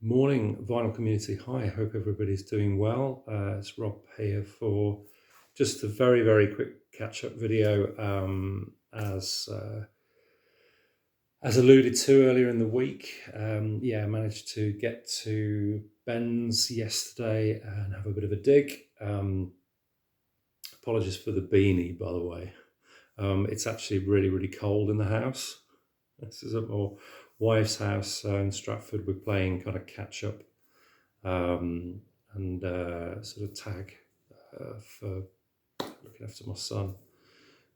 Morning, vinyl community. Hi, I hope everybody's doing well. It's Rob here for just a very, very quick catch-up video. As alluded to earlier in the week, I managed to get to Ben's yesterday and have a bit of a dig. Apologies for the beanie, by the way. It's actually really, really cold in the house. This is at my wife's house in Stratford. We're playing kind of catch up and sort of tag for looking after my son.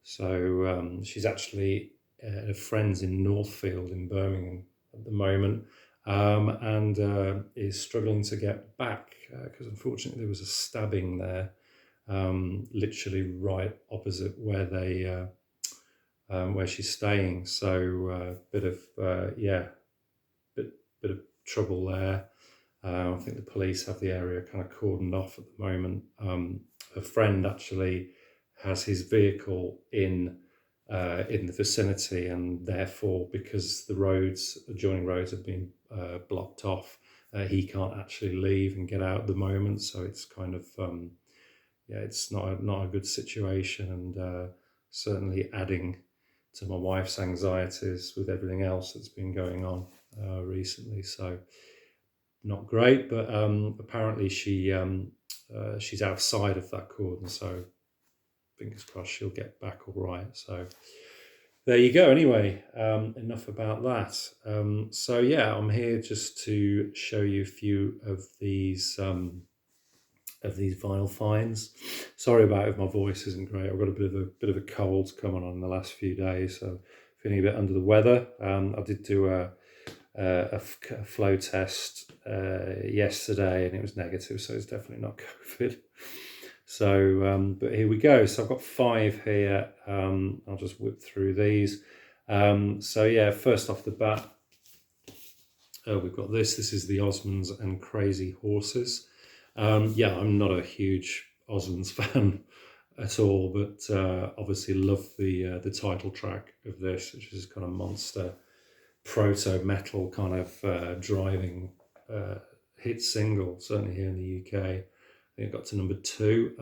So she's actually at a friend's in Northfield in Birmingham at the moment, and is struggling to get back because unfortunately there was a stabbing there, literally right opposite where where she's staying. So bit of trouble there. I think the police have the area kind of cordoned off at the moment. A friend actually has his vehicle in the vicinity, and therefore, because the adjoining roads have been blocked off, he can't actually leave and get out at the moment. So it's kind of it's not a good situation, and certainly adding to my wife's anxieties with everything else that's been going on recently. So not great, but apparently she's outside of that cordon, so fingers crossed she'll get back all right. So there you go. Anyway, enough about that. So I'm here just to show you a few of these vinyl finds. Sorry about if my voice isn't great. I've got a bit of a cold coming on in the last few days, so feeling a bit under the weather. I did do a flow test yesterday, and it was negative, so it's definitely not COVID. So, but here we go. So I've got 5 here. I'll just whip through these. First off the bat, we've got this. This is the Osmonds and Crazy Horses. I'm not a huge Osmonds fan at all, but obviously love the title track of this, which is kind of monster proto metal kind of driving hit single, certainly here in the UK. I think it got to number 2.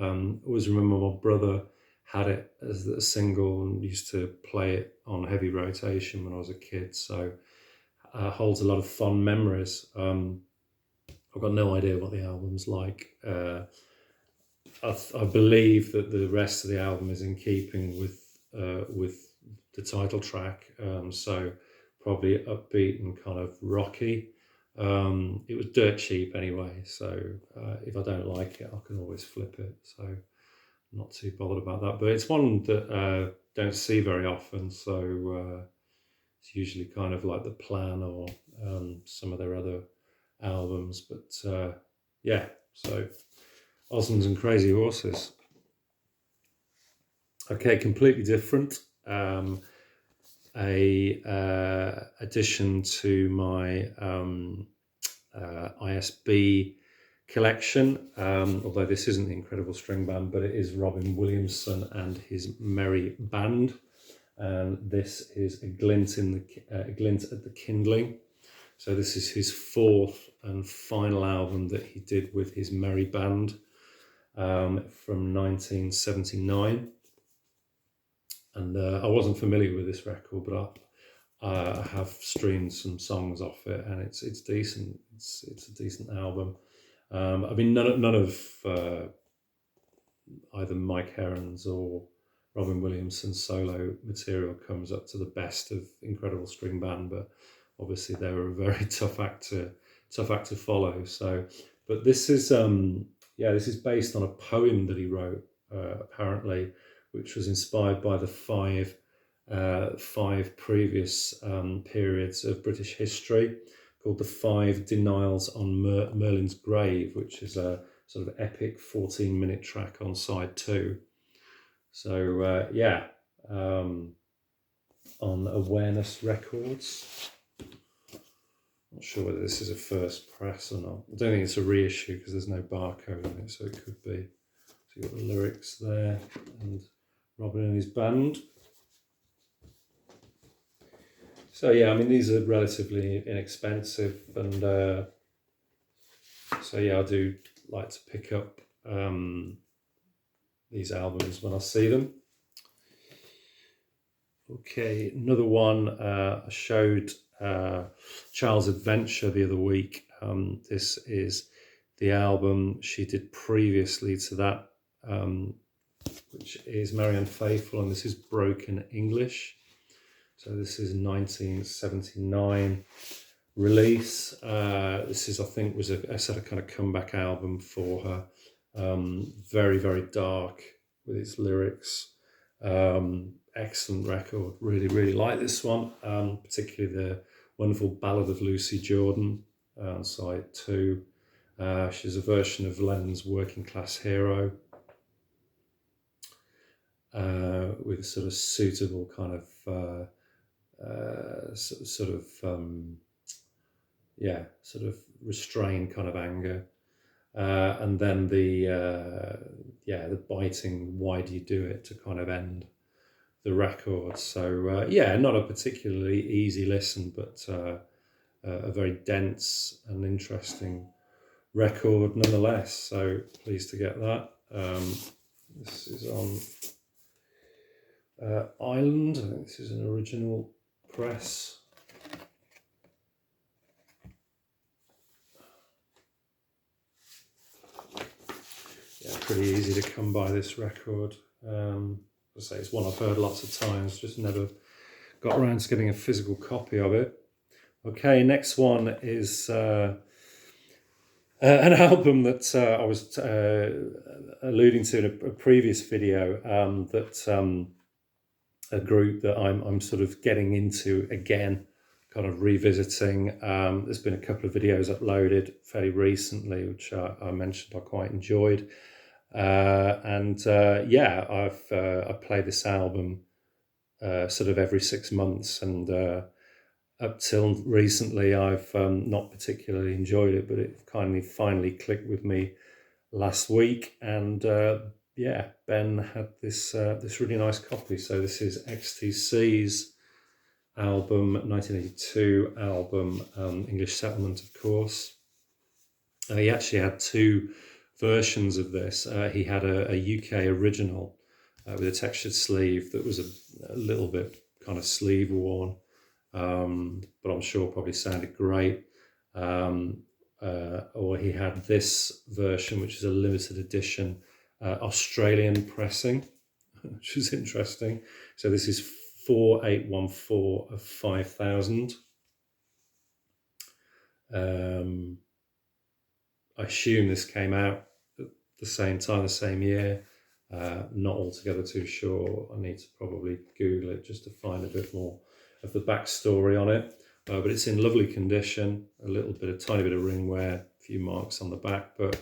Always remember my brother had it as a single and used to play it on heavy rotation when I was a kid, so holds a lot of fond memories. I've got no idea what the album's like. I believe that the rest of the album is in keeping with the title track, so probably upbeat and kind of rocky. It was dirt cheap anyway, so if I don't like it, I can always flip it. So I'm not too bothered about that. But it's one that don't see very often, so it's usually kind of like The Plan or some of their other albums. But so Osmonds and Crazy Horses. Okay, completely different. Addition to my ISB collection, although this isn't the Incredible String Band, but it is Robin Williamson and his Merry Band, and this is a glint at the kindling. So this is his 4th and final album that he did with his Merry Band from 1979. And I wasn't familiar with this record, but I have streamed some songs off it, and it's decent. It's a decent album. None of either Mike Herron's or Robin Williamson's solo material comes up to the best of Incredible String Band, but obviously they were a very tough act to follow. So, but this is based on a poem that he wrote apparently, which was inspired by the 5 previous periods of British history, called the 5 Denials on Merlin's Grave, which is a sort of epic 14-minute track on side 2. So on Awareness Records. Not sure whether this is a first press or not. I don't think it's a reissue because there's no barcode on it, so it could be. So you've got the lyrics there and Robin and his band. So these are relatively inexpensive, and So yeah, I do like to pick up these albums when I see them. Okay, another one I showed Charles Adventure the other week. This is the album she did previously to that, which is Marianne Faithfull, and this is Broken English. So this is 1979 release. This is, I think, was a sort of kind of comeback album for her. Very, very dark with its lyrics. Excellent record. Really, really like this one. Particularly the wonderful Ballad of Lucy Jordan, side 2. She's a version of Lennon's Working Class Hero, with a sort of suitable kind of sort of restrained kind of anger, and then the biting "Why do you do it?" to kind of end the record. So not a particularly easy listen, but a very dense and interesting record nonetheless. So pleased to get that. This is on Island. I think this is an original press. Yeah, pretty easy to come by this record. I say it's one I've heard lots of times, just never got around to getting a physical copy of it. Okay, next one is an album that I was alluding to in a previous video, that a group that I'm sort of getting into again, kind of revisiting. There's been a couple of videos uploaded fairly recently, which I mentioned I quite enjoyed. I play this album sort of every 6 months, and up till recently I've not particularly enjoyed it, but it kind of finally clicked with me last week, and Ben had this really nice copy. So this is XTC's album, 1982 album, English Settlement, of course. He actually had 2 versions of this. He had a UK original with a textured sleeve that was a little bit kind of sleeve worn, but I'm sure probably sounded great. Or he had this version, which is a limited edition Australian pressing, which is interesting. So this is 4814 of 5000. I assume this came out at the same time, the same year. Not altogether too sure. I need to probably Google it just to find a bit more of the backstory on it. But it's in lovely condition. Tiny bit of ring wear, a few marks on the back. But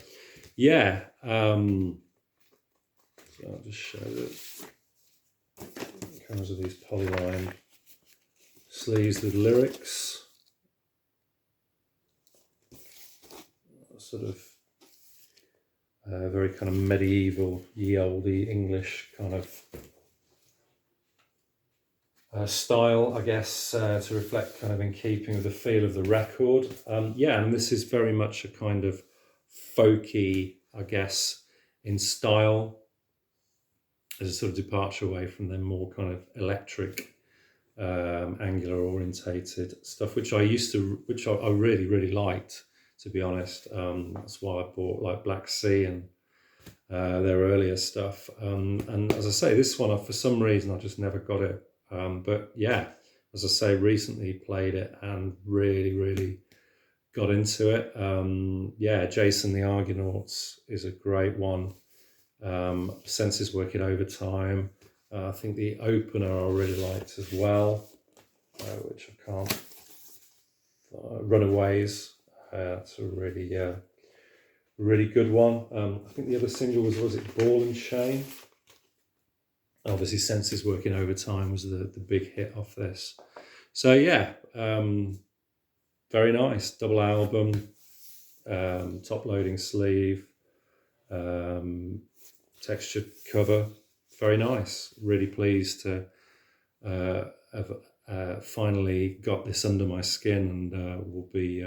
yeah, so I'll just show that. It comes with these polyline sleeves with lyrics. Sort of very kind of medieval, ye olde English kind of style, I guess, to reflect kind of in keeping with the feel of the record. And this is very much a kind of folky, I guess, in style, as a sort of departure away from the more kind of electric, angular orientated stuff, which I really, really liked, to be honest. That's why I bought like Black Sea and their earlier stuff. And as I say, this one, for some reason, I just never got it. But yeah, as I say, recently played it and really, really got into it. Jason the Argonauts is a great one. Senses Working Overtime. I think the opener I really liked as well, which I can't. Runaways. That's a really, really good one. I think the other single was it Ball and Chain? Obviously, Senses Working Overtime was the big hit off this. So yeah, very nice. Double album, top loading sleeve, textured cover. Very nice. Really pleased to have finally got this under my skin, and will be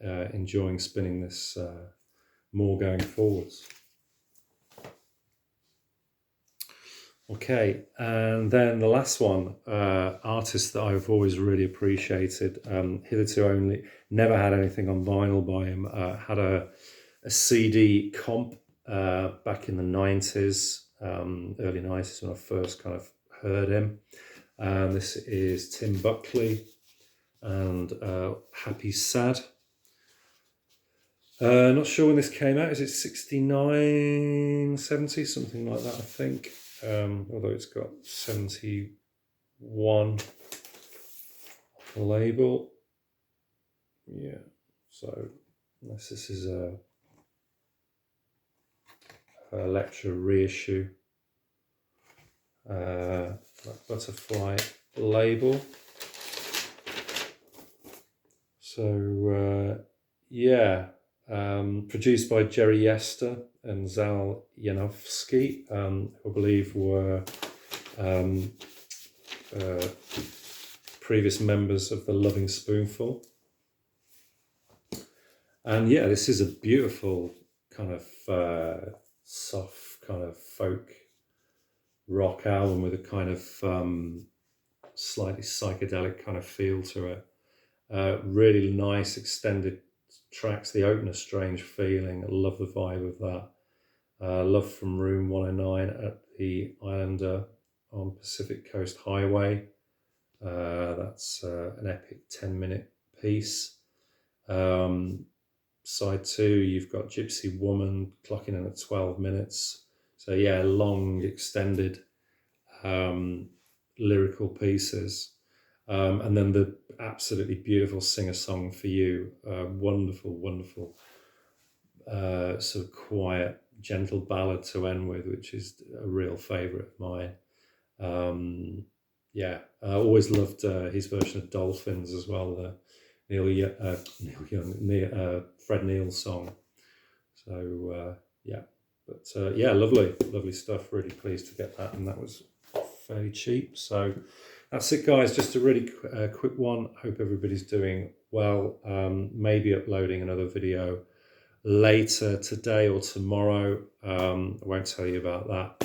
enjoying spinning this more going forwards. Okay, and then the last one, artist that I've always really appreciated, hitherto never had anything on vinyl by him, had a CD comp back in the 90s, early 90s when I first kind of heard him. This is Tim Buckley and Happy Sad. Not sure when this came out. Is it 69, 70, something like that, I think. Although it's got 71 label. Yeah, so unless this is a Electra reissue. That butterfly label. So yeah, produced by Jerry Yester and Zal Janowski, who I believe were previous members of the Loving Spoonful. And yeah, this is a beautiful kind of soft kind of folk rock album with a kind of slightly psychedelic kind of feel to it. Really nice extended tracks. The opener, Strange Feeling, I love the vibe of that. Love from Room 109 at the Islander on Pacific Coast Highway. That's an epic 10-minute piece. Side 2, you've got Gypsy Woman clocking in at 12 minutes. So yeah, long, extended lyrical pieces. And then the absolutely beautiful Sing a Song for You. Wonderful, wonderful sort of quiet, gentle ballad to end with, which is a real favourite of mine. Yeah, I always loved his version of Dolphins as well, the Fred Neil song. So yeah, but yeah, lovely stuff. Really pleased to get that, and that was fairly cheap. So that's it, guys. Just a really quick one. Hope everybody's doing well. Maybe uploading another video later today or tomorrow. I won't tell you about that,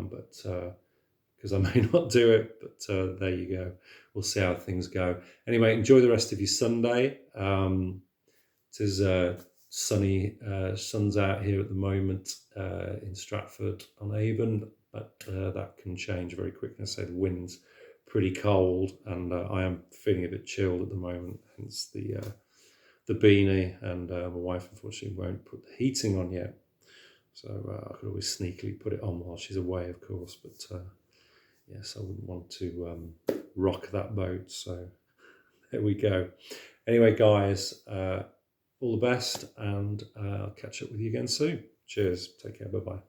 but because I may not do it, but there you go. We'll see how things go. Anyway, enjoy the rest of your Sunday. It is sunny, sun's out here at the moment in Stratford-on-Avon, but that can change very quickly. I say the wind's pretty cold, and I am feeling a bit chilled at the moment, hence the beanie, and my wife unfortunately won't put the heating on yet, so I could always sneakily put it on while she's away, of course, but yes, I wouldn't want to rock that boat, so there we go. Anyway, guys, all the best, and I'll catch up with you again soon. Cheers, take care, bye-bye.